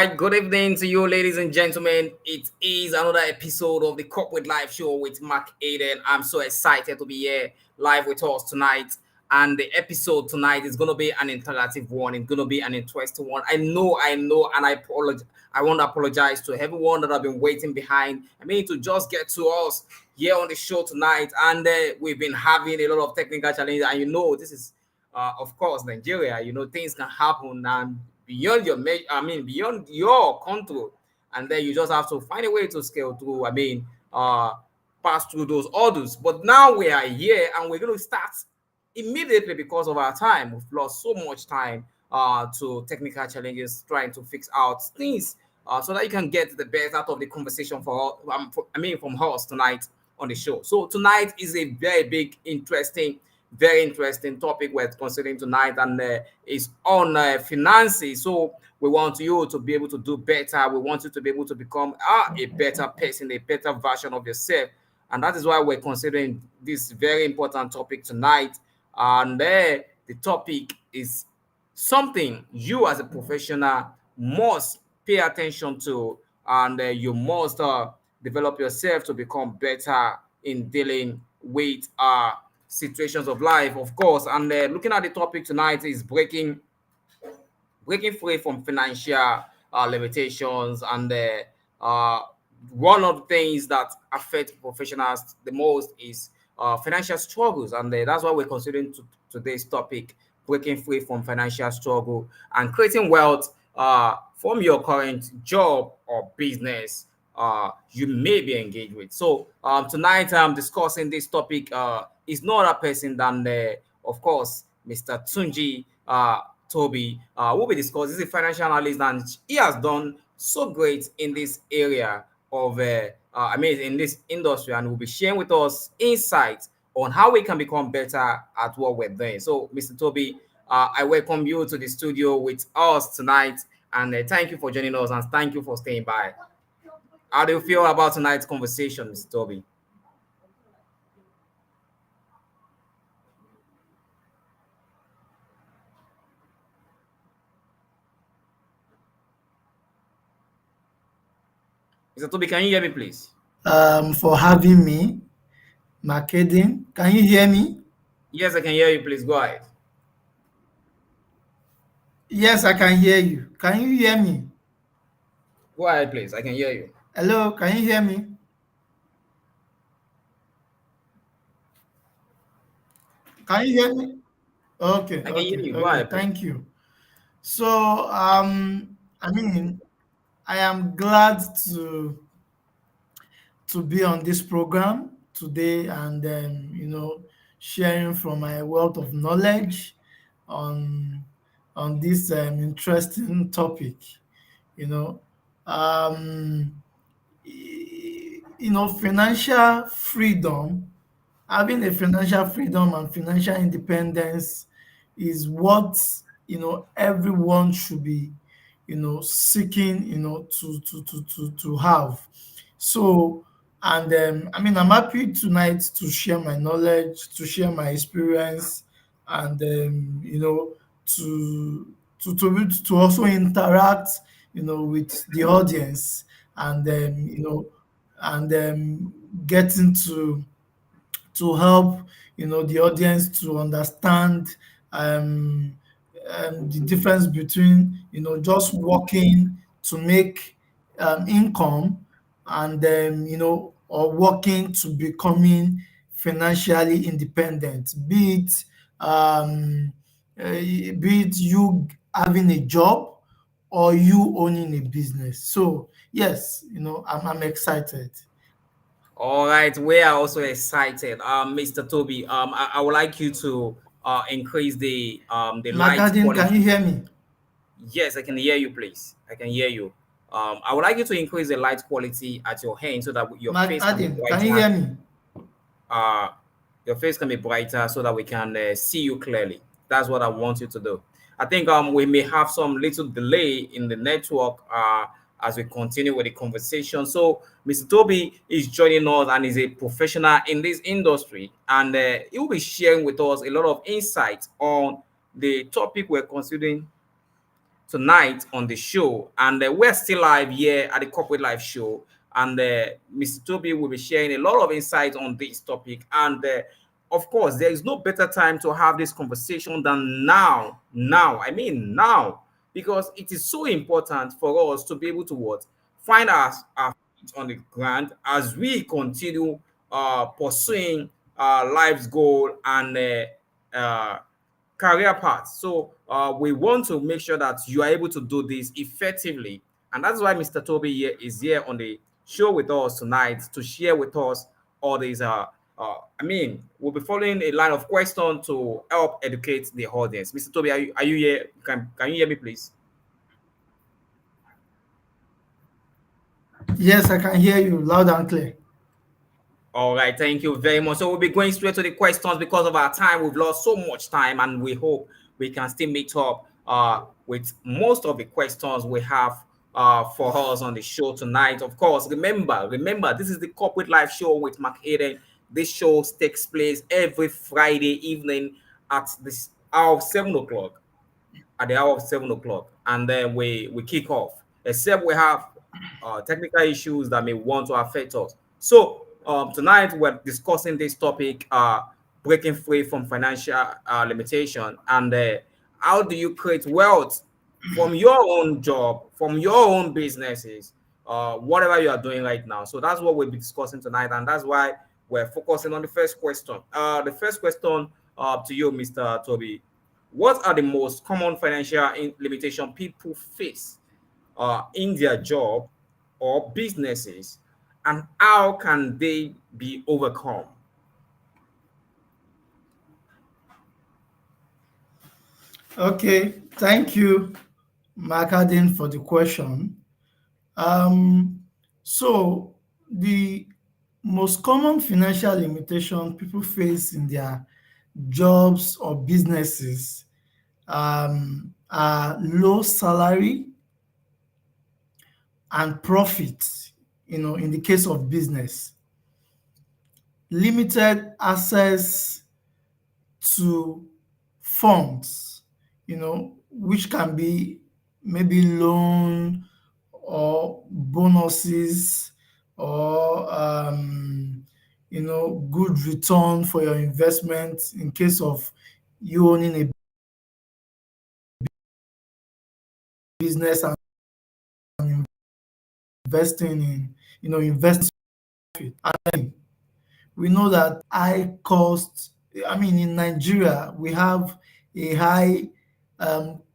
right, good evening to you, ladies and gentlemen. It is another episode of the Corporate Live Show with McAden. I'm so excited to be here live with us tonight. And the episode tonight is going to be an interactive one. It's going to be an interesting one. I know, and I apologize. I want to apologize to everyone that have been waiting behind. I mean, to just get to us here on the show tonight. And we've been having a lot of technical challenges. And this is, of course, Nigeria. Things can happen and beyond your control, and then you just have to find a way to scale through. Pass through those orders. But now we are here, and we're going to start immediately because of our time. We've lost so much time to technical challenges, trying to fix out things so that you can get the best out of the conversation from us tonight on the show. So tonight is a very interesting topic we're considering tonight, and it's on finances. So we want you to be able to do better. We want you to be able to become a better person, a better version of yourself, and that is why we're considering this very important topic tonight. And the topic is something you as a professional must pay attention to, and you must develop yourself to become better in dealing with situations of life, of course. And looking at the topic tonight is breaking free from financial limitations. And one of the things that affect professionals the most is financial struggles, and that's why we're considering today's topic: breaking free from financial struggle and creating wealth from your current job or business you may be engaged with. So tonight I'm discussing this topic is no other person than, of course, Mr. Tunji Tobi. We'll be discussing. He's a financial analyst, and he has done so great in this area of, in this industry, and will be sharing with us insights on how we can become better at what we're doing. So, Mr. Tobi, I welcome you to the studio with us tonight, and thank you for joining us, and thank you for staying by. How do you feel about tonight's conversation, Mr. Tobi? Mr. Tobi, can you hear me, please? For having me, McAden. Can you hear me? Yes, I can hear you. Please go ahead. Yes, I can hear you. Can you hear me? Go ahead, please. I can hear you. Hello, can you hear me? Can you hear me? Okay, I can hear okay, you. Go okay. ahead, please. Thank you. So, I mean, I am glad to be on this program today, and sharing from my wealth of knowledge on this interesting topic. You know, um, financial freedom, having a financial freedom and financial independence is what everyone should be seeking to have. So, and I'm happy tonight to share my knowledge, to share my experience, and to also interact with the audience, and getting to help the audience to understand um, the difference between just working to make income, and or working to becoming financially independent, be it you having a job or you owning a business. So yes, I'm excited. All right, we are also excited. Mr. Tobi, I would like you to increase the light McAden, can you quality. hear me? Yes, I can hear you, please. I can hear you. I would like you to increase the light quality at your hand so that your face can be McAden, can you brighter. hear me? Uh, your face can be brighter so that we can see you clearly. That's what I want you to do. I think we may have some little delay in the network as we continue with the conversation. So Mr. Tobi is joining us and is a professional in this industry, and he will be sharing with us a lot of insights on the topic we're considering tonight on the show. And we're still live here at the Corporate Life Show. And Mr. Toby will be sharing a lot of insight on this topic. And of course, there is no better time to have this conversation than now. Now, I mean now, because it is so important for us to be able to what find our feet on the ground as we continue pursuing life's goal and uh, career path. So we want to make sure that you are able to do this effectively, and that's why Mr. Toby here is here on the show with us tonight to share with us all these. We'll be following a line of questions to help educate the audience. Mr. Toby, are you here? Can you hear me, please? Yes, I can hear you loud and clear. All right, thank you very much. So we'll be going straight to the questions because of our time. We've lost so much time, and we hope we can still meet up with most of the questions we have for us on the show tonight. Of course, remember, this is the Corporate Life Show with McAden. This show takes place every Friday evening at this hour of 7 o'clock, at the hour of 7 o'clock, and then we kick off. Except we have technical issues that may want to affect us. So tonight we're discussing this topic: breaking free from financial limitation, and how do you create wealth from your own job, from your own businesses, whatever you are doing right now. So that's what we'll be discussing tonight, and that's why we're focusing on the first question. The first question to you, Mr. Toby: what are the most common financial limitation people face in their job or businesses, and how can they be overcome? Okay, thank you, McAden, for the question. Um, so the most common financial limitation people face in their jobs or businesses are low salary and profit. In the case of business, limited access to funds, which can be maybe loan or bonuses or good return for your investment in case of you owning a business and investing investing in it. And we know that high cost, in Nigeria, we have a high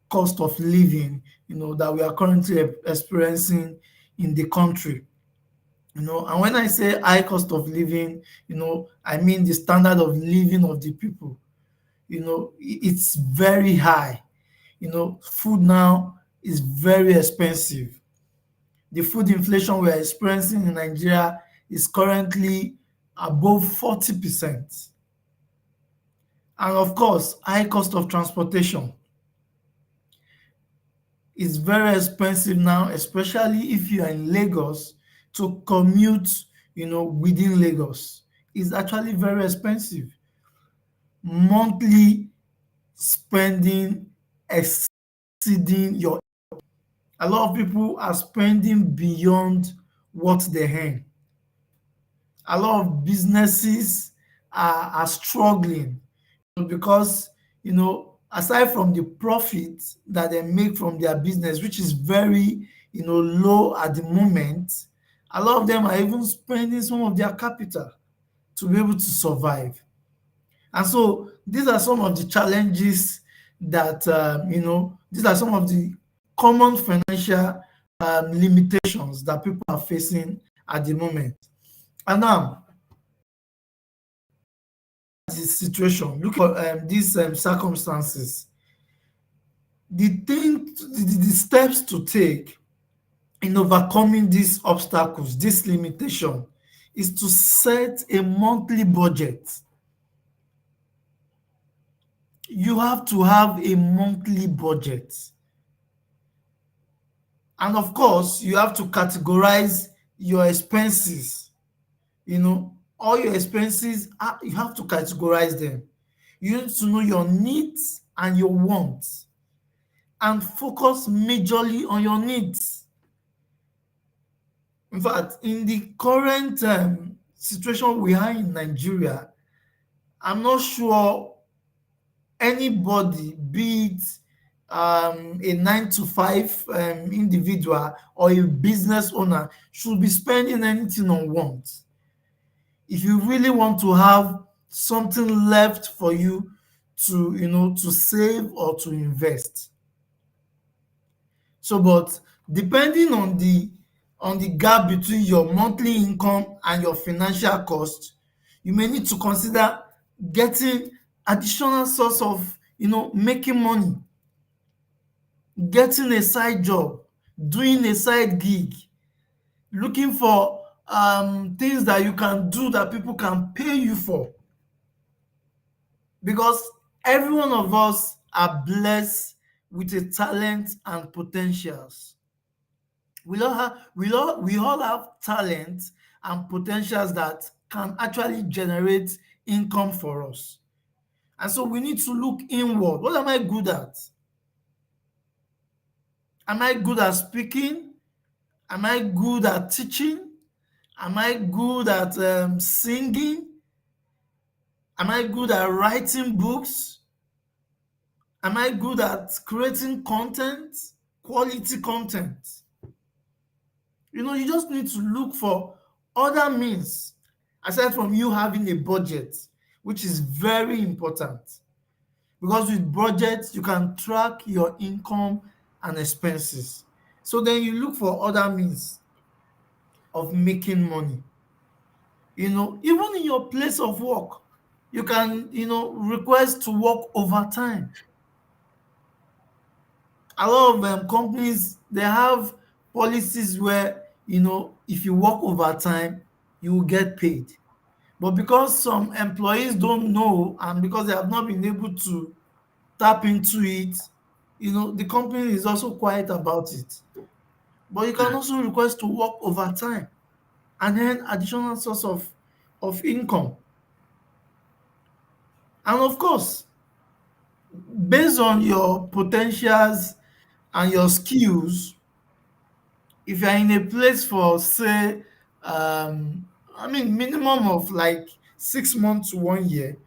cost of living, that we are currently experiencing in the country. And when I say high cost of living, I mean the standard of living of the people. It's very high. Food now is very expensive. The food inflation we are experiencing in Nigeria is currently above 40%. And of course, high cost of transportation is very expensive now, especially if you are in Lagos. To commute, within Lagos is actually very expensive. Monthly spending exceeding your, a lot of people are spending beyond what they earn. A lot of businesses are struggling because aside from the profit that they make from their business, which is very low at the moment, a lot of them are even spending some of their capital to be able to survive. And so these are some of the challenges that these are some of the common financial limitations that people are facing at the moment. And now, this situation, look at these circumstances. The steps to take in overcoming these obstacles, this limitation, is to set a monthly budget. You have to have a monthly budget. And of course, you have to categorize your expenses. All your expenses, you have to categorize them. You need to know your needs and your wants. and focus majorly on your needs. In fact, in the current situation we are in Nigeria, I'm not sure anybody, be it a 9 to 5 individual or a business owner, should be spending anything on want. If you really want to have something left for you to, to save or to invest. So, but depending on the gap between your monthly income and your financial cost, you may need to consider getting additional source of, making money, getting a side job, doing a side gig, looking for things that you can do that people can pay you for. Because every one of us are blessed with a talent and potentials. We all have talent and potentials that can actually generate income for us. And so we need to look inward. What am I good at? Am I good at speaking? Am I good at teaching? Am I good at singing? Am I good at writing books? Am I good at creating content, quality content? You just need to look for other means aside from you having a budget, which is very important. Because with budget, you can track your income and expenses. So then you look for other means of making money. Even in your place of work, you can, request to work overtime. A lot of companies, they have policies where, if you work overtime, you will get paid. But because some employees don't know and because they have not been able to tap into it, the company is also quiet about it. But you can also request to work overtime and earn additional source of income. And of course, based on your potentials and your skills, if you're in a place for, say, minimum of like 6 months to 1 year,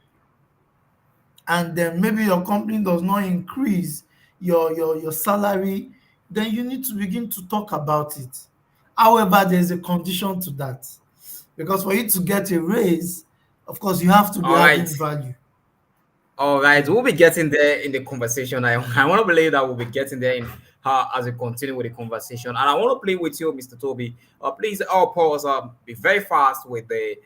and then maybe your company does not increase your salary, then you need to begin to talk about it. However, there's a condition to that, because for you to get a raise, of course, you have to be All right. adding value. All right, Yeah. we'll be getting there in the conversation. I want to believe that we'll be getting there in as we continue with the conversation. And I want to play with you, Mr. Toby. Please, all pause. Be very fast with the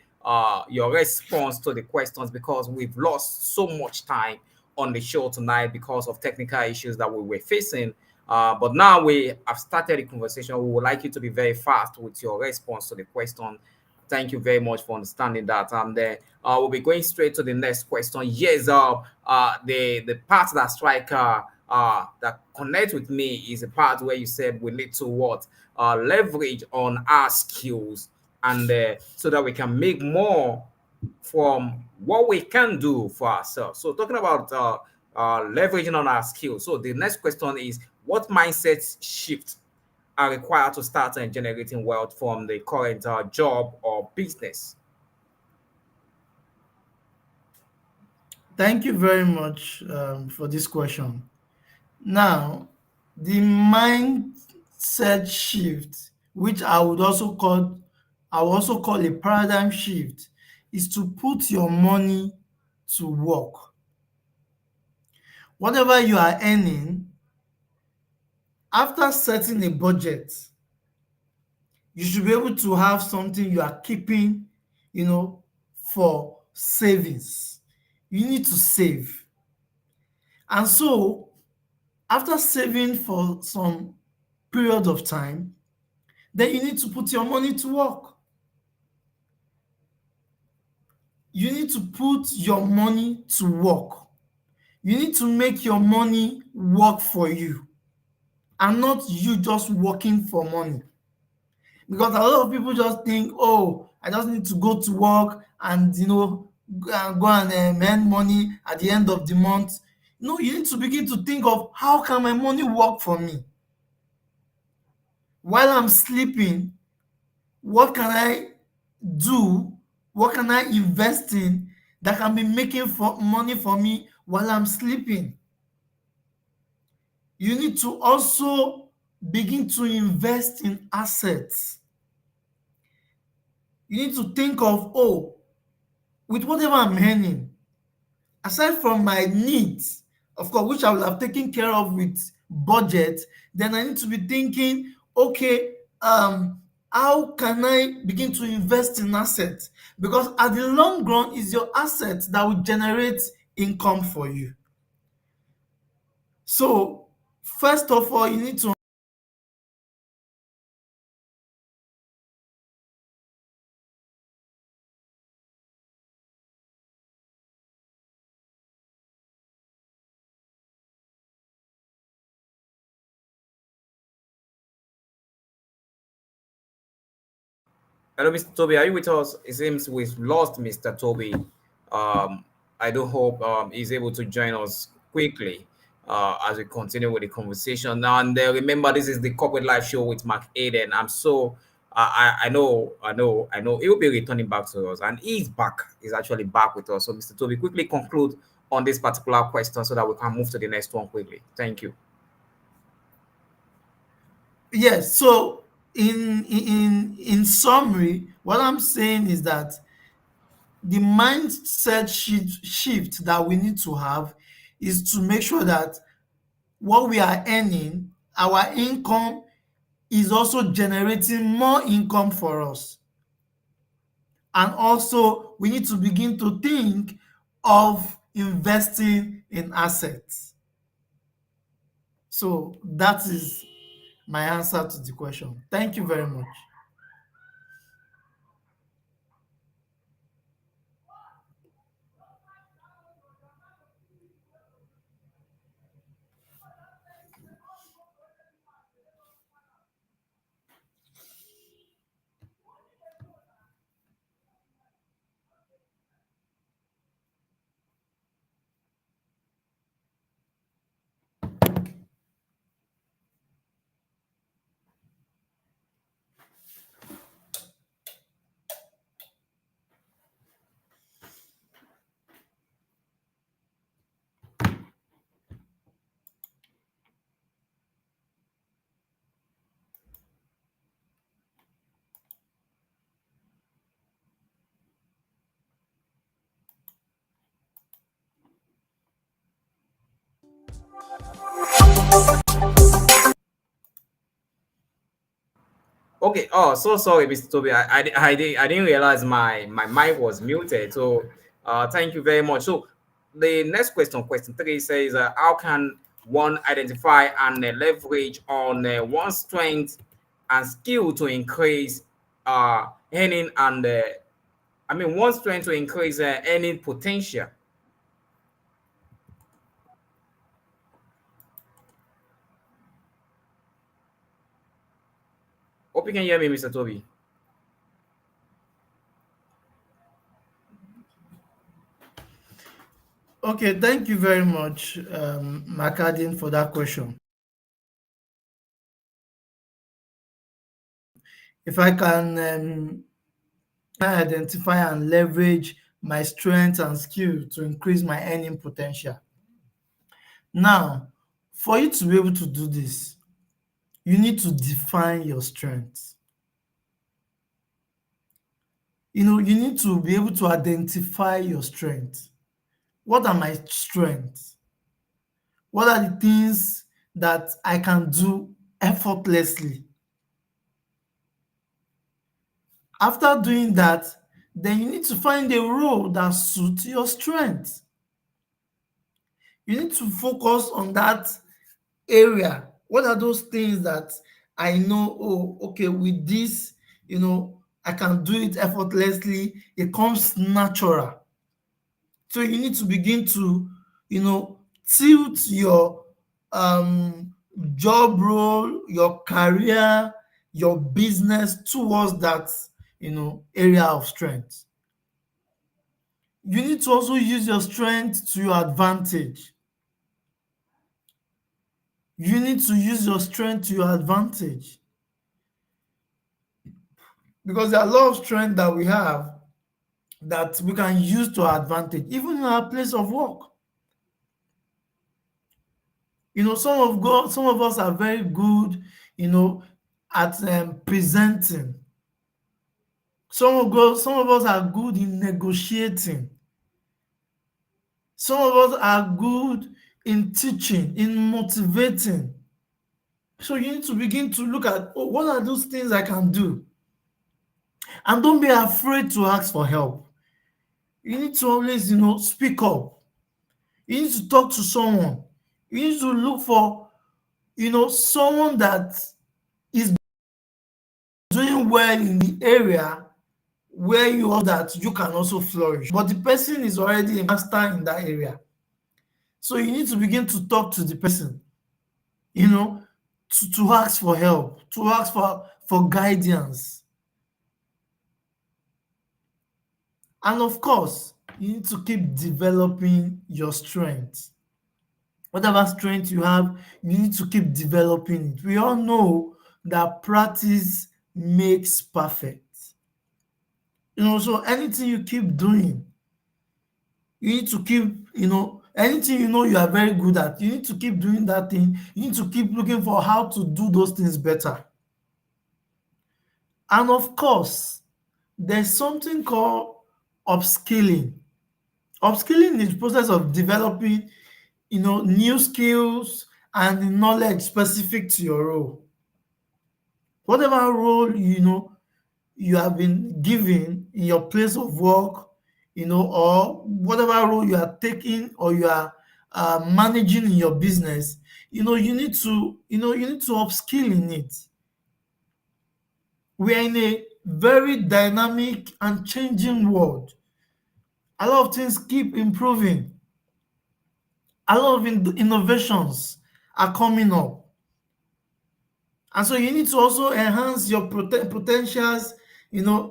your response to the questions because we've lost so much time on the show tonight because of technical issues that we were facing. But now we have started the conversation. We would like you to be very fast with your response to the question. Thank you very much for understanding that. And we'll be going straight to the next question. Yes, the part that strike that connect with me is the part where you said we need to what leverage on our skills and so that we can make more from what we can do for ourselves. So talking about leveraging on our skills. So the next question is what mindset shift are required to start and generating wealth from the current job or business? Thank you very much for this question. Now, the mindset shift, which I would also call a paradigm shift, is to put your money to work. Whatever you are earning, after setting a budget, you should be able to have something you are keeping, for savings. You need to save. And so, after saving for some period of time, then you need to put your money to work. You need to put your money to work. You need to make your money work for you and not you just working for money. Because a lot of people just think, oh, I just need to go to work and, go and earn money at the end of the month. No, you need to begin to think of how can my money work for me while I'm sleeping. What can I do? What can I invest in that can be making money for me while I'm sleeping? You need to also begin to invest in assets. You need to think of, oh, with whatever I'm earning, aside from my needs, of course, which I will have taken care of with budget, then I need to be thinking, okay, how can I begin to invest in assets? Because at the long run, it's your assets that will generate income for you. So, first of all, you need to Hello, Mr. Toby. Are you with us? It seems we've lost Mr. Toby. I do hope he's able to join us quickly as we continue with the conversation. And remember, this is the Corporate Life Show with McAden. I'm so I know he will be returning back to us, and he's back. He's actually back with us. So, Mr. Toby, quickly conclude on this particular question so that we can move to the next one quickly. Thank you. yes. So, in summary, what I'm saying is that the mindset shift that we need to have is to make sure that what we are earning, our income is also generating more income for us. And also, we need to begin to think of investing in assets. So that is my answer to the question. Thank you very much. Okay. Oh, so sorry, Mr. Toby. I didn't realize my mic was muted. So, thank you very much. So, the next question, question three, says, how can one identify and leverage on one's strength and skill to increase earning and one's strength to increase earning potential? Hope you can hear me, Mr. Toby. Okay, thank you very much, McAden, for that question. If I can identify and leverage my strengths and skill to increase my earning potential. Now, for you to be able to do this, you need to define your strengths. You need to be able to identify your strengths. What are my strengths? What are the things that I can do effortlessly? After doing that, then you need to find a role that suits your strengths. You need to focus on that area. What are those things that I know, oh, okay, with this, I can do it effortlessly. It comes natural. So you need to begin to, tilt your job role, your career, your business towards that, area of strength. You need to also use your strength to your advantage. You need to use your strength to your advantage, because there are a lot of strength that we have that we can use to our advantage, even in our place of work. Some of us are very good, you know, at presenting. Some of us are good in negotiating. Some of us are good in teaching, in motivating. So you need to begin to look at, oh, what are those things I can do? And don't be afraid to ask for help. You need to always, speak up. You need to talk to someone. You need to look for, someone that is doing well in the area where you are, that you can also flourish. But the person is already a master in that area. So you need to begin to talk to the person, you know, to ask for help, to ask for guidance. And of course, you need to keep developing your strength. Whatever strength you have, you need to keep developing it. We all know that practice makes perfect. So anything you keep doing, you need to keep, anything you are very good at, you need to keep doing that thing. You need to keep looking for how to do those things better. And of course, there's something called upskilling. Upskilling is the process of developing, new skills and knowledge specific to your role. Whatever role, you have been given in your place of work, or whatever role you are taking or you are managing in your business, you need to upskill in it. We are in a very dynamic and changing world. A lot of things keep improving. A lot of innovations are coming up. And so you need to also enhance your potentials, and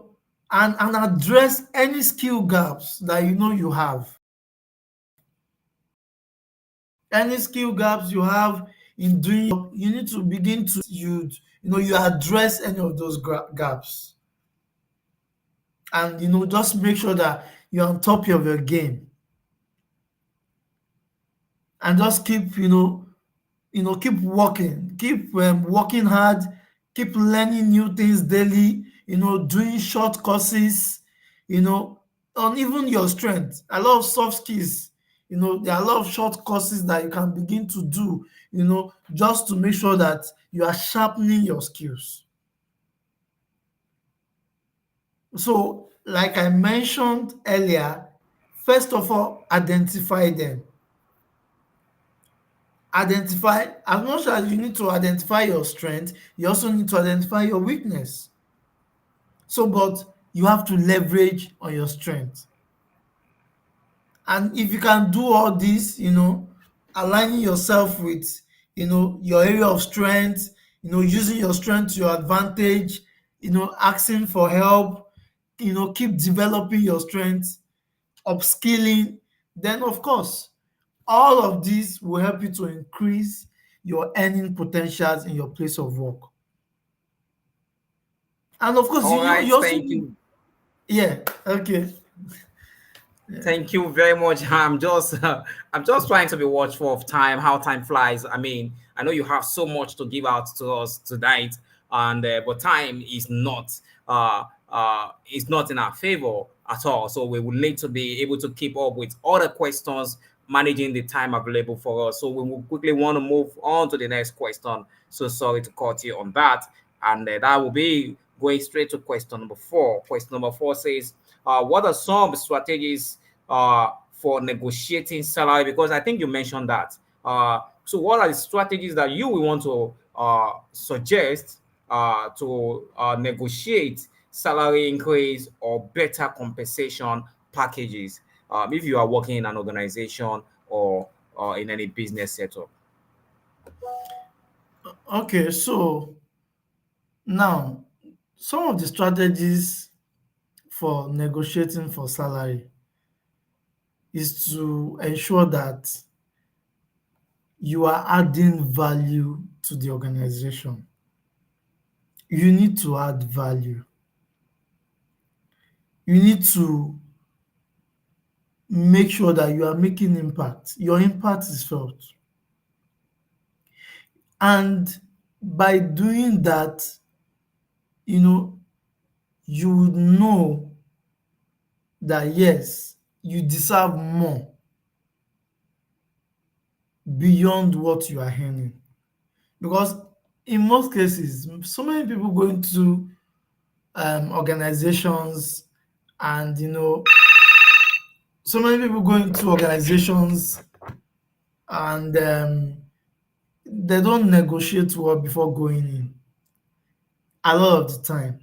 address any skill gaps that you have. Any skill gaps you have in doing you need to begin to you address any of those gaps. And just make sure that you're on top of your game, and just keep keep working, keep working hard, keep learning new things daily, doing short courses, on even your strength. A lot of soft skills, there are a lot of short courses that you can begin to do, just to make sure that you are sharpening your skills. So, like I mentioned earlier, first of all, identify them. Identify, as much as you need to identify your strength, you also need to identify your weakness. So, but you have to leverage on your strength. And if you can do all this, aligning yourself with, your area of strength, using your strength to your advantage, asking for help, keep developing your strength, upskilling, then of course, all of this will help you to increase your earning potentials in your place of work. And of course, All right, you also thank need, you. yeah, okay. Thank you very much. I'm just trying to be watchful of time, how time flies. I mean, I know you have so much to give out to us tonight, and but time is not in our favor at all. So we will need to be able to keep up with other questions, managing the time available for us. So we will quickly want to move on to the next question. So sorry to cut you on that, and that will be going straight to question number four. Question number four says, what are some strategies for negotiating salary? Because I think you mentioned that. So, what are the strategies that you will want to suggest to negotiate salary increase or better compensation packages if you are working in an organization or in any business setup? Okay, so now some of the strategies for negotiating for salary is to ensure that you are adding value to the organization. You need to add value. You need to make sure that you are making impact. Your impact is felt. And by doing that, you know, you would know that yes, you deserve more beyond what you are earning. Because in most cases, so many people go into organizations and so many people go into organizations and they don't negotiate well before going in. A lot of the time,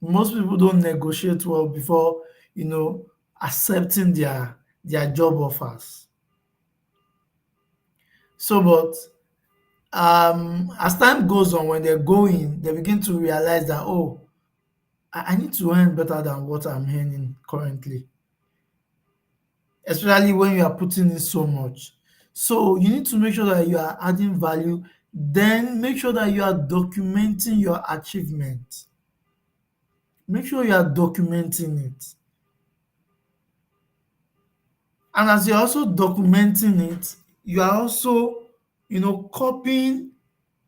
most people don't negotiate well before accepting their job offers. So, but as time goes on, when they go in, they begin to realize that, oh, I need to earn better than what I'm earning currently, especially when you are putting in so much. So you need to make sure that you are adding value, then make sure that you are documenting your achievement. Make sure you are documenting it. And as you're also documenting it, you are also, copying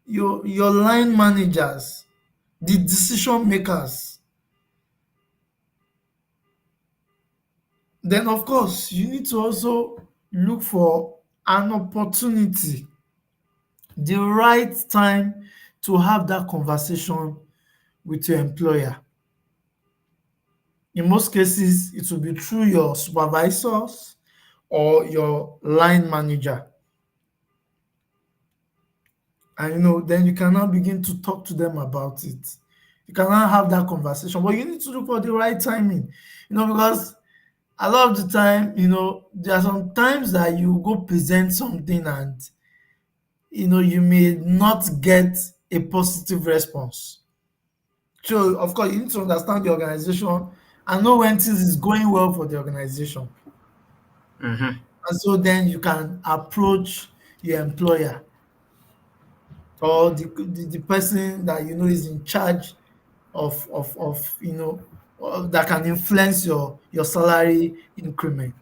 your line managers, the decision makers. Then of course you need to also look for an opportunity, the right time to have that conversation with your employer. In most cases, it will be through your supervisors or your line manager. And then you can now begin to talk to them about it. You can now have that conversation, but you need to look for the right timing, because a lot of the time, there are some times that you go present something and you may not get a positive response. So of course you need to understand the organization and know when things is going well for the organization. Mm-hmm. And so then you can approach your employer or the person that is in charge of that can influence your salary increment.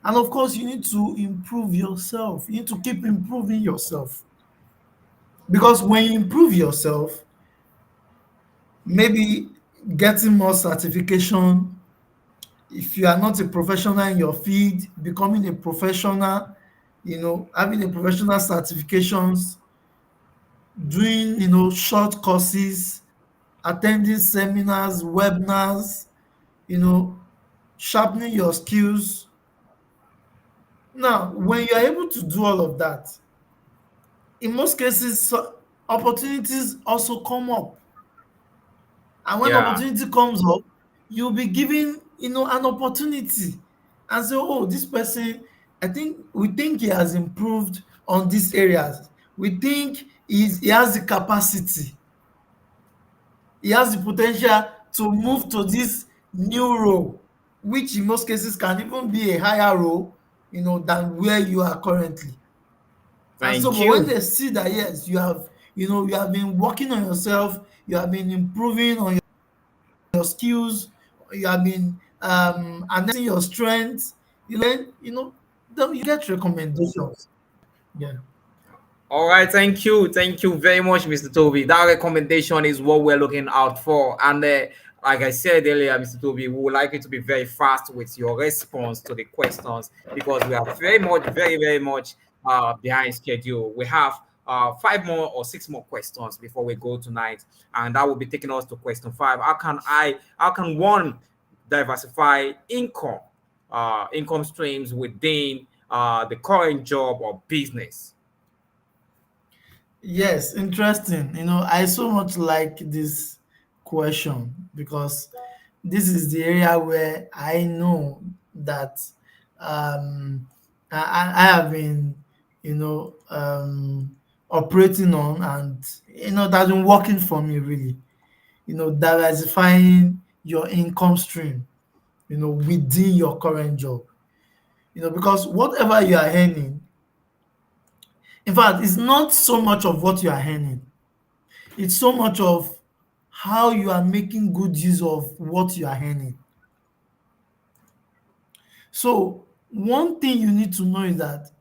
And of course you need to improve yourself. You need to keep improving yourself, because when you improve yourself, maybe getting more certification, if you are not a professional in your field, becoming a professional, having a professional certifications, doing short courses, attending seminars, webinars, you know sharpening your skills. Now when you are able to do all of that, in most cases opportunities also come up. And when Yeah. opportunity comes up, you'll be given an opportunity and say, oh, this person, we think he has improved on these areas. We think he has the capacity, he has the potential to move to this new role, which in most cases can even be a higher role, than where you are currently. And so, Thank but when you. they see that yes, you have been working on yourself, you have been improving on your skills, you have been enhancing your strengths, then then you get recommendations. Yeah. All right, thank you. Thank you very much, Mr. Toby. That recommendation is what we're looking out for. And like I said earlier, Mr. Toby, we would like you to be very fast with your response to the questions because we are very much, very, very much behind schedule. We have five more or six more questions before we go tonight, and that will be taking us to question five. How can one diversify income streams within the current job or business? Yes, interesting. I so much like this question because this is the area where I know that I have been, operating on, and that's been working for me really. Diversifying your income stream, within your current job. Because whatever you are earning, In fact, it's not so much of what you are earning, it's so much of how you are making good use of what you are earning. So, one thing you need to know is that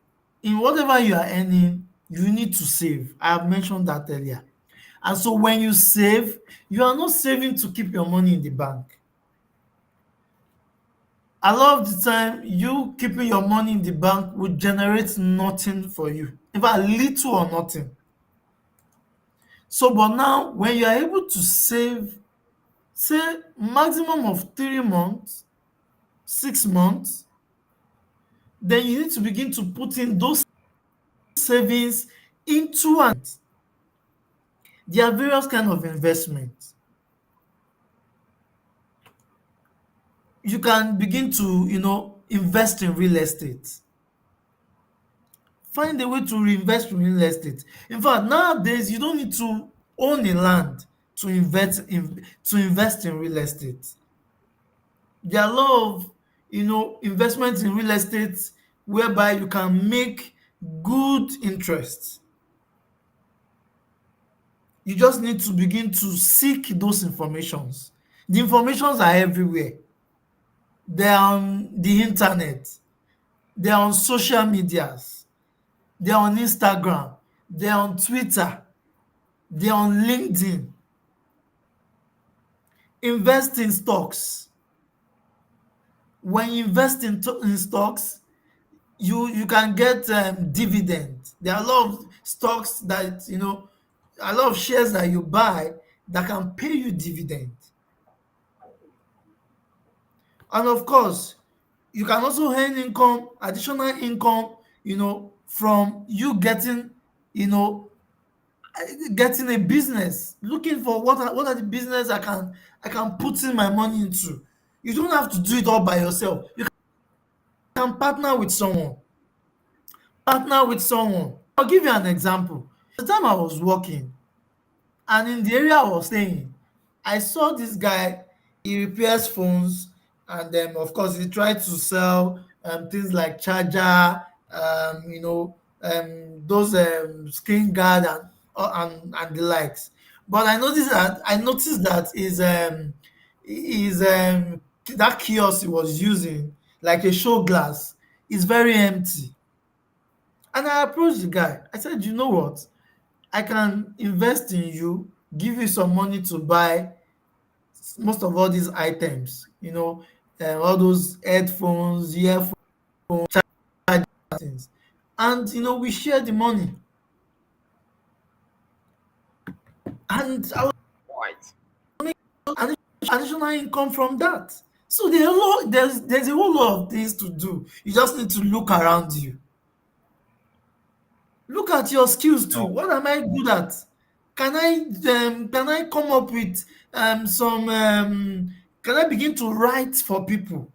in whatever you are earning, you need to save. I have mentioned that earlier. And so, when you save, you are not saving to keep your money in the bank. A lot of the time, you keeping your money in the bank will generate nothing for you. In fact, little or nothing. So, but now when you are able to save, say maximum of 3 months, 6 months, then you need to begin to put in those savings into an. There are various kind of investments. You can begin to, invest in real estate. Find a way to reinvest in real estate. In fact, nowadays you don't need to own a land to invest in real estate. There are a lot of investments in real estate whereby you can make good interest. You just need to begin to seek those informations. The informations are everywhere. They're on the internet, they're on social medias, they're on Instagram, they're on Twitter, they're on LinkedIn. Invest in stocks. When you invest in stocks, you can get dividend. There are a lot of stocks that a lot of shares that you buy that can pay you dividend. And of course, you can also earn income, additional income, from you you know getting a business, looking for what are the business I can put in my money into. You don't have to do it all by yourself. You can partner with someone. I'll give you an example. The time I was working, and in the area I was staying, I saw this guy. He repairs phones, and then of course he tried to sell things like charger, those screen guard and the likes. But I noticed that that kiosk he was using, like a show glass, is very empty. And I approached the guy. I said, you know what? I can invest in you, give you some money to buy most of all these items, all those headphones, earphones, things. And we share the money. And I was Right. making additional income from that. So there's a whole lot of things to do. You just need to look around you. Look at your skills too. No. What am I good at? Can I come up with some can I begin to write for people?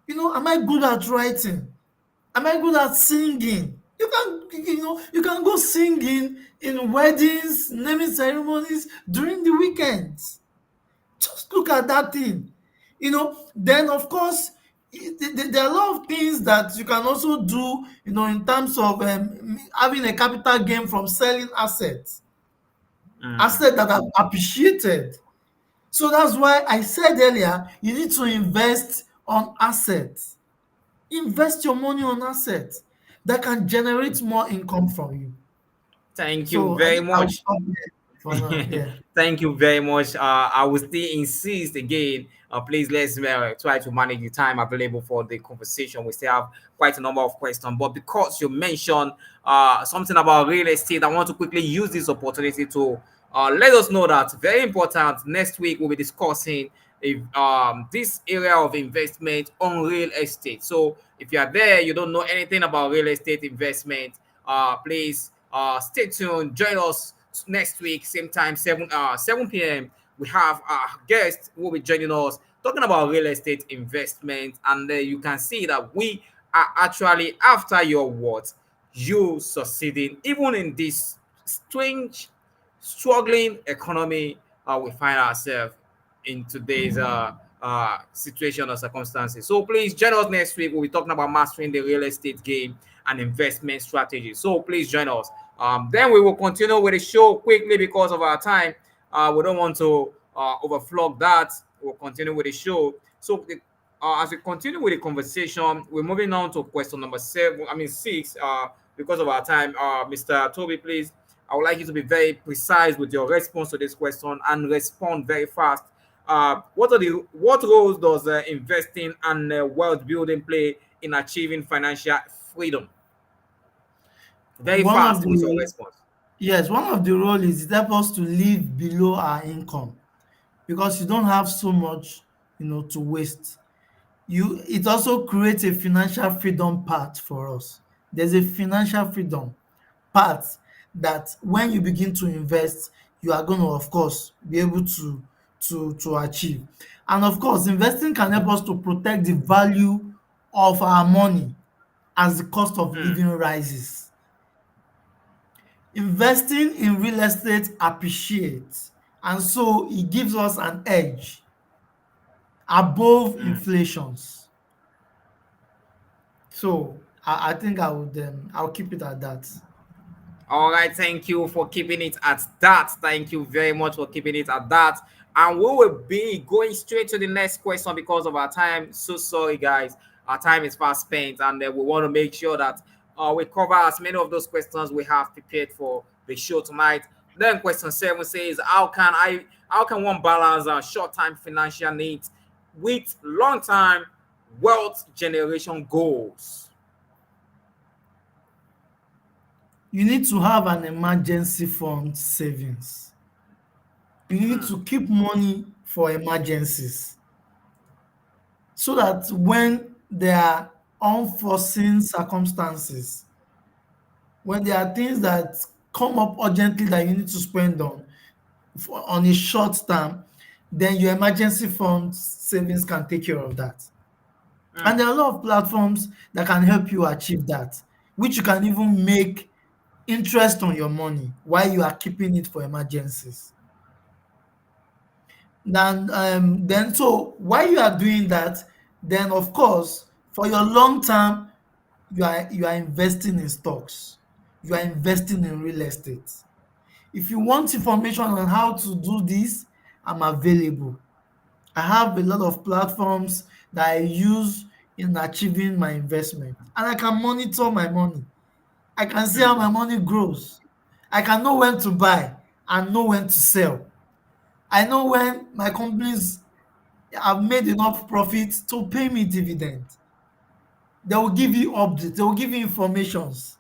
Am I good at writing? Am I good at singing? You can go singing in weddings, naming ceremonies during the weekends. Just look at that thing. Then of course there are a lot of things that you can also do, in terms of having a capital gain from selling Mm. assets that are appreciated. So that's why I said earlier, you need to invest on assets. Invest your money on assets that can generate more income from you. Thank you So I very think I will much. stop there for now. Yeah. Thank you very much. I will still insist again. Please let's try to manage the time available for the conversation. We still have quite a number of questions, but because you mentioned something about real estate, I want to quickly use this opportunity to let us know that very important. Next week we'll be discussing if this area of investment on real estate. So if you are there, you don't know anything about real estate investment, please stay tuned. Join us next week, same time, 7 p.m. We have our guest who will be joining us talking about real estate investment, and you can see that we are actually after your words. You succeeding even in this strange, struggling economy we find ourselves in today's situation or circumstances. So please join us next week. We'll be talking about mastering the real estate game and investment strategy. So please join us. Then we will continue with the show quickly because of our time. We don't want to overflog that. We'll continue with the show. So as we continue with the conversation, we're moving on to question number seven. I mean six. Because of our time, Mr. Toby, please. I would like you to be very precise with your response to this question and respond very fast. What roles does investing and wealth building play in achieving financial freedom? Very One of fast with your the response. yes, one of the role is it help us to live below our income because you don't have so much, to waste. It also creates a financial freedom path for us. There's a financial freedom path that when you begin to invest, you are going to, of course, be able to achieve. And of course, investing can help us to protect the value of our money as the cost of Hmm. living rises. Investing in real estate appreciates, and so it gives us an edge above inflations. So I think I'll keep it at that. All right, thank you for keeping it at that. Thank you very much for keeping it at that. And we will be going straight to the next question because of our time. So sorry, guys. Our time is fast spent, and we want to make sure that we cover as many of those questions we have prepared for the show tonight. Then question seven says, how can one balance short-term financial needs with long-term wealth generation goals? You need to have an emergency fund savings. You need to keep money for emergencies so that when there are unforeseen circumstances, when there are things that come up urgently that you need to spend on a short term, then your emergency fund savings can take care of that. And there are a lot of platforms that can help you achieve that, which you can even make interest on your money while you are keeping it for emergencies. Then so while you are doing that, then of course for your long term, you are investing in stocks, you are investing in real estate. If you want information on how to do this, I'm available. I have a lot of platforms that I use in achieving my investment, and I can monitor my money. I can see how my money grows. I can know when to buy and know when to sell. I know when my companies have made enough profit to pay me dividend. They will give you updates, they will give you informations.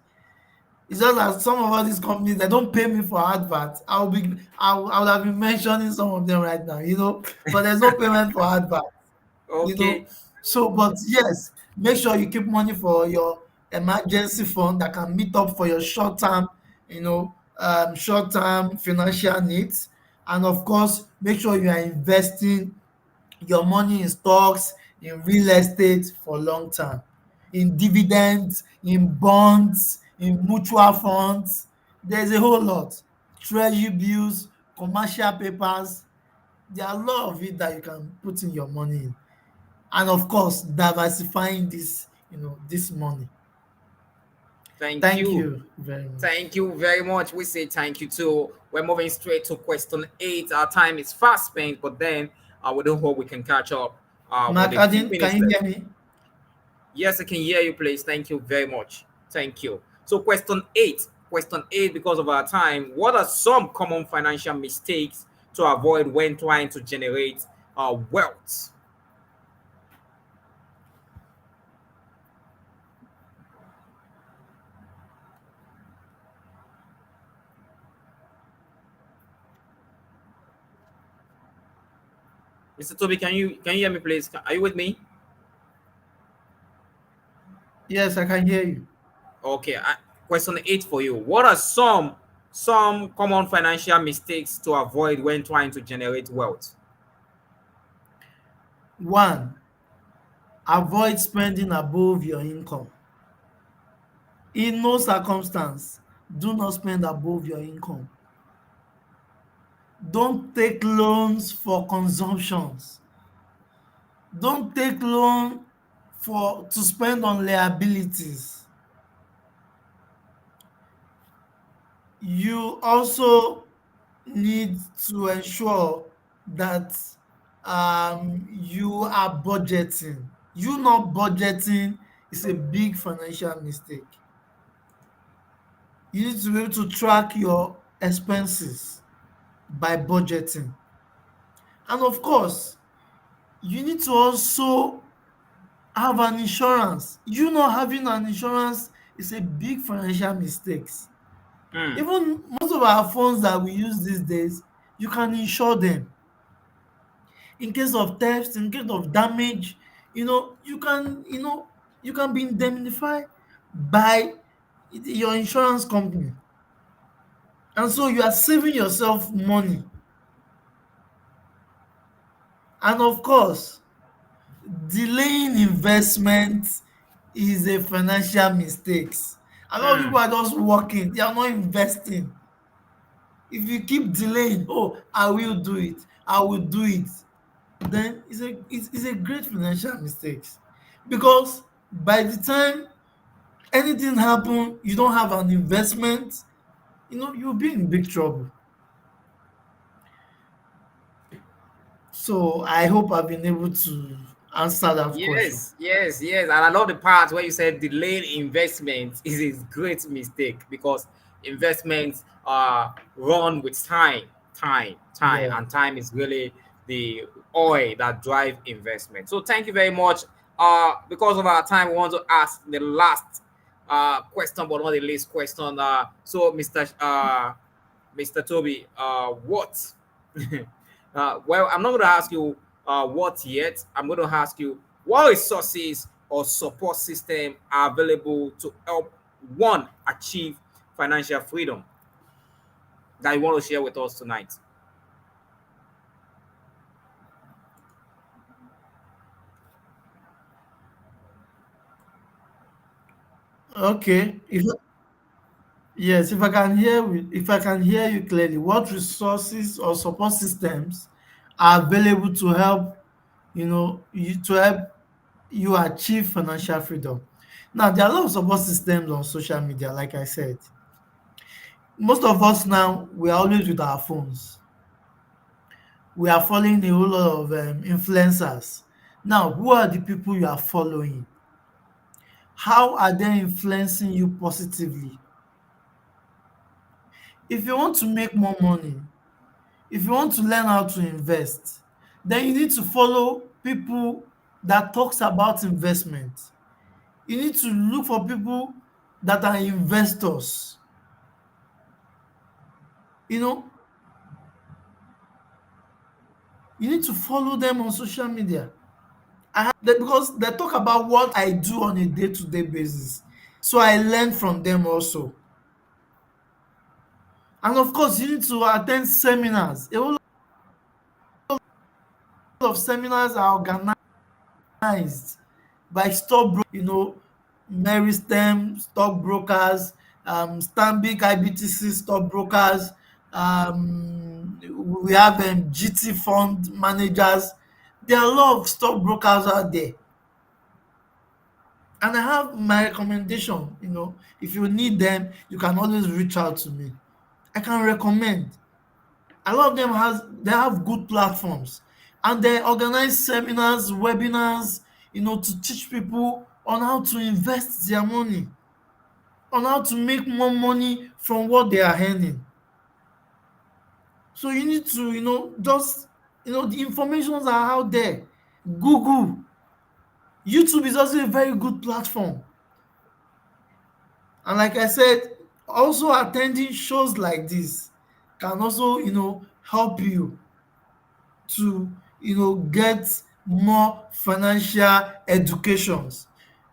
It's just that some of all these companies they don't pay me for adverts. I would have been mentioning some of them right now, but there's no payment for adverts. you Okay. know. So, but yes, make sure you keep money for your emergency fund that can meet up for your short term financial needs. And of course, make sure you are investing your money in stocks, in real estate for long term, in dividends, in bonds, in mutual funds. There's a whole lot. Treasury bills, commercial papers. There are a lot of it that you can put in your money in, and of course diversifying this money. Thank Thank you. you very much. Thank you very much. We say thank you too. We're moving straight to question eight. Our time is fast spent, but then we don't hope we can catch up with a few McAden, minutes can you left. hear me? Yes, I can hear you, please. Thank you very much. Thank you. So, question eight. Question eight, because of our time, what are some common financial mistakes to avoid when trying to generate wealth? Mr. Toby, can you hear me, please? Are you with me? Yes, I can hear you. Okay. Question eight for you. What are some common financial mistakes to avoid when trying to generate wealth? One, avoid spending above your income. In no circumstance, do not spend above your income. Don't take loans for consumptions. Don't take loan to spend on liabilities. You also need to ensure that you are budgeting. You not budgeting is a big financial mistake. You need to be able to track your expenses by budgeting. And of course, you need to also have an insurance. You not having an insurance is a big financial mistake. Hmm. Even most of our phones that we use these days, you can insure them in case of theft, in case of damage. You can be indemnified by your insurance company, and so you are saving yourself money. And of course, delaying investment is a financial mistake. A lot of Hmm. people are just working, they are not investing. If you keep delaying, oh, I will do it, I will do it, then it's a great financial mistake, because by the time anything happen, you don't have an investment, you'll be in big trouble. So I hope I've been able to answer that question. Yes, yes, yes. And I love the part where you said delayed investment is a great mistake because investments run with time, Yeah. and time is really the oil that drive investment. So thank you very much. Because of our time, we want to ask the last question, but not the least question. So Mr. Toby, what? Well, I'm not going to ask you what yet. I'm going to ask you what resources or support system are available to help one achieve financial freedom that you want to share with us tonight. Okay. Yes, if I can hear you clearly, what resources or support systems are available to help to help you achieve financial freedom? Now, there are a lot of support systems on social media, like I said. Most of us now, we are always with our phones. We are following a whole lot of influencers. Now, who are the people you are following? How are they influencing you positively? If you want to make more money, if you want to learn how to invest, then you need to follow people that talks about investment. You need to look for people that are investors. You know, you need to follow them on social media. Because they talk about what I do on a day-to-day basis. So I learn from them also. And of course, you need to attend seminars. A whole lot of seminars are organized by Meristem stockbrokers, Stanbic IBTC stockbrokers, we have GT fund managers. There are a lot of stockbrokers out there. And I have my recommendation, if you need them, you can always reach out to me. I can recommend. A lot of them they have good platforms, and they organize seminars, webinars, to teach people on how to invest their money, on how to make more money from what they are earning. So you need to, just, the informations are out there. Google, YouTube is also a very good platform. And like I said, also attending shows like this can also, help you to, get more financial educations,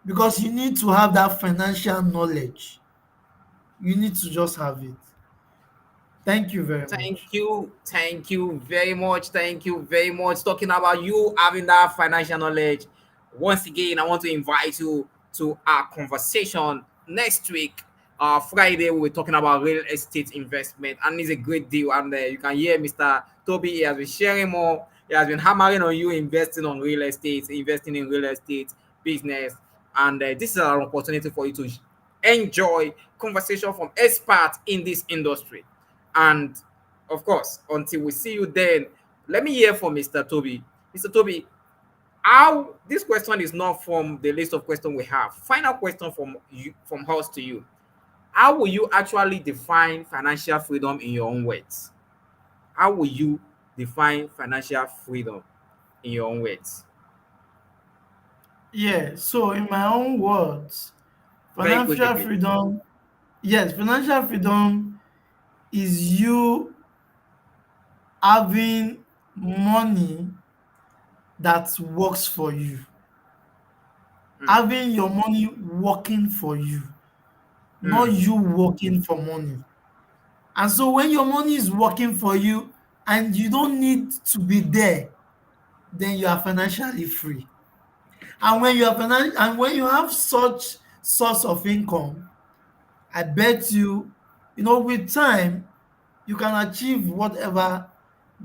because you need to have that financial knowledge. You need to just have it. Thank you very much. Thank you very much, thank you very much. Talking about you having that financial knowledge. Once again, I want to invite you to our conversation next week. Friday, we'll be talking about real estate investment, and it's a great deal. And you can hear Mr. Toby has been sharing more. He has been hammering on you investing on real estate, investing in real estate business, and this is an opportunity for you to enjoy conversation from experts in this industry. And of course, until we see you then, let me hear from Mr. Tobi. Mr. Tobi, how this question is not from the list of questions we have. Final question from you, from us to you. How will you actually define financial freedom in your own words? How will you define financial freedom in your own words? Yeah, so in my own words, Very quickly, financial please. freedom, yes, financial freedom is you having money that works for you, Mm, having your money working for you, not mm, you working for money. And so when your money is working for you and you don't need to be there, then you are financially free. And when you are and when you have such source of income, I bet you, with time, you can achieve whatever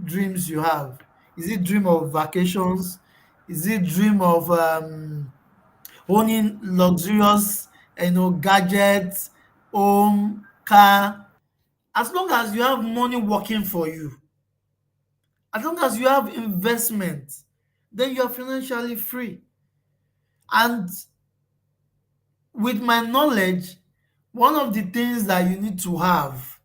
dreams you have. Is it dream of vacations? Is it dream of owning luxurious, gadgets, home, car? As long as you have money working for you, as long as you have investment, then you are financially free. And with my knowledge, one of the things that you need to have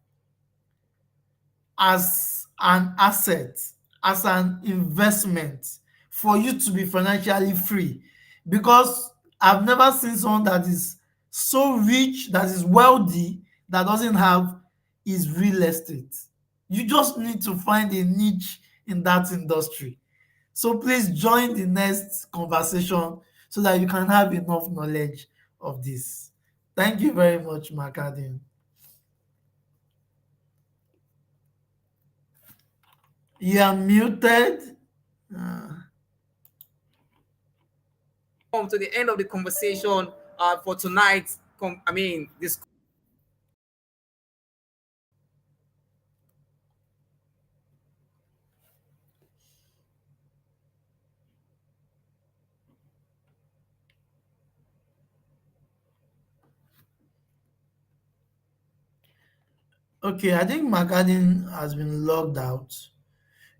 as an asset, as an investment for you to be financially free. Because I've never seen someone that is so rich, that is wealthy, that doesn't have is real estate. You just need to find a niche in that industry. So please join the next conversation so that you can have enough knowledge of this. Thank you very much, McAden. You are muted. Uh, come to the end of the conversation for tonight. This. okay, I think McAden has been logged out.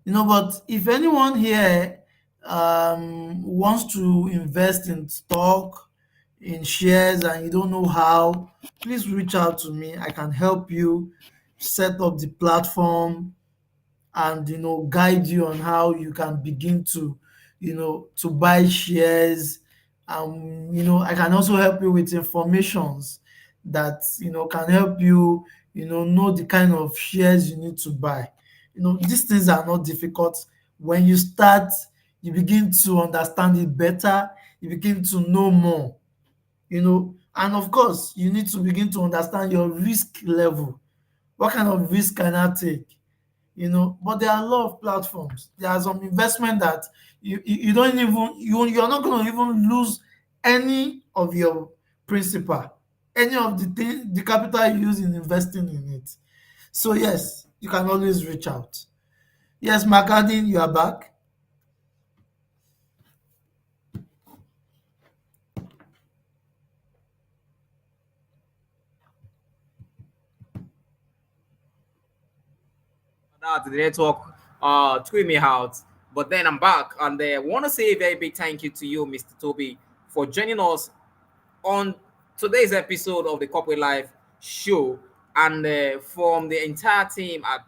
But if anyone here wants to invest in stock, in shares, and you don't know how, please reach out to me. I can help you set up the platform and guide you on how you can begin to to buy shares. I can also help you with informations that can help you know the kind of shares you need to buy. These things are not difficult. When you start, you begin to understand it better, you begin to know more. And of course, you need to begin to understand your risk level. What kind of risk can I take? But there are a lot of platforms. There are some investment that you don't even you're not going to even lose any of your principal, any of the capital you use in investing in it. So yes, you can always reach out. Yes, McAdin, you are back. That the network threw me out. But then I'm back, and I want to say a very big thank you to you, Mr. Toby, for joining us on today's episode of the Corporate Life Show. And from the entire team at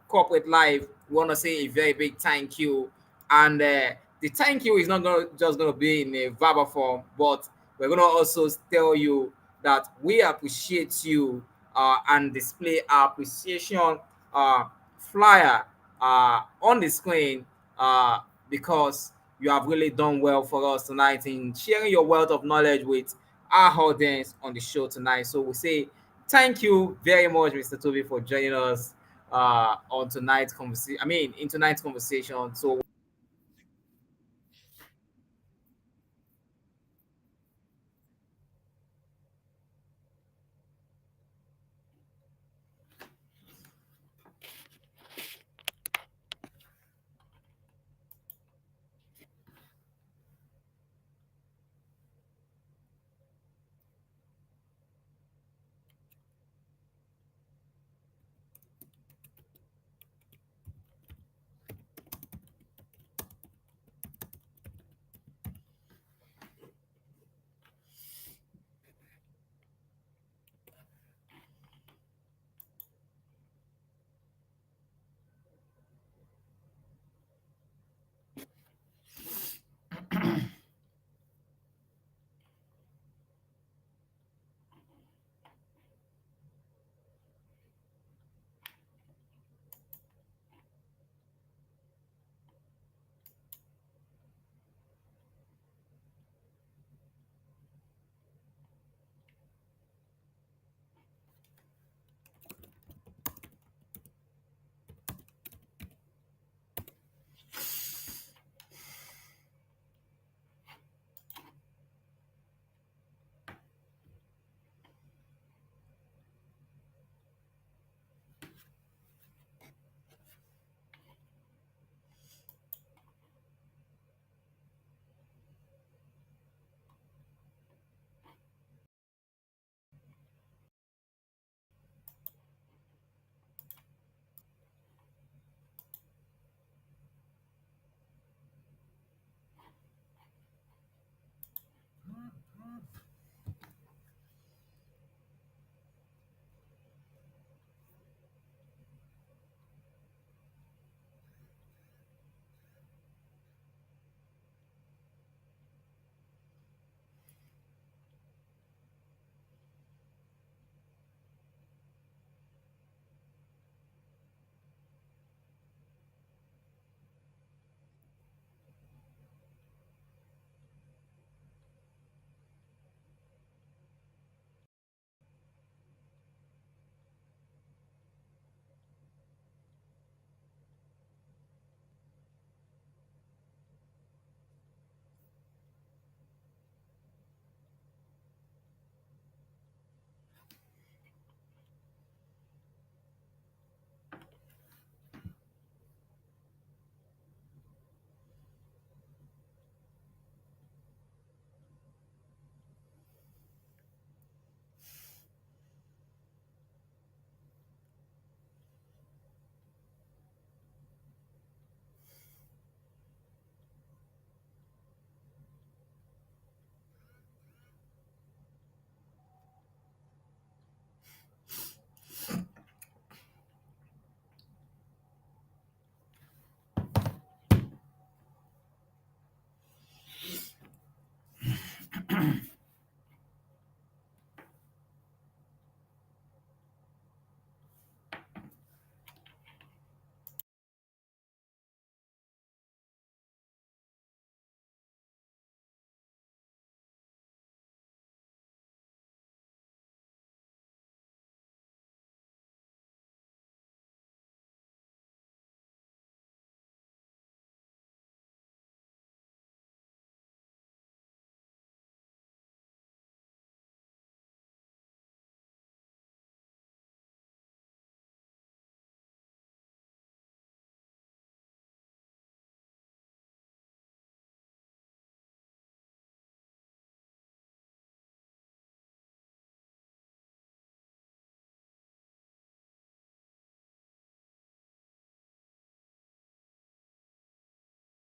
Corporate Life, we want to say a very big thank you. And the thank you is not just going to be in a verbal form, but we're going to also tell you that we appreciate you and display our appreciation flyer on the screen because you have really done well for us tonight in sharing your wealth of knowledge with our audience on the show tonight. So we say thank you very much, Mr. Toby, for joining us on tonight's conversation. In tonight's conversation. So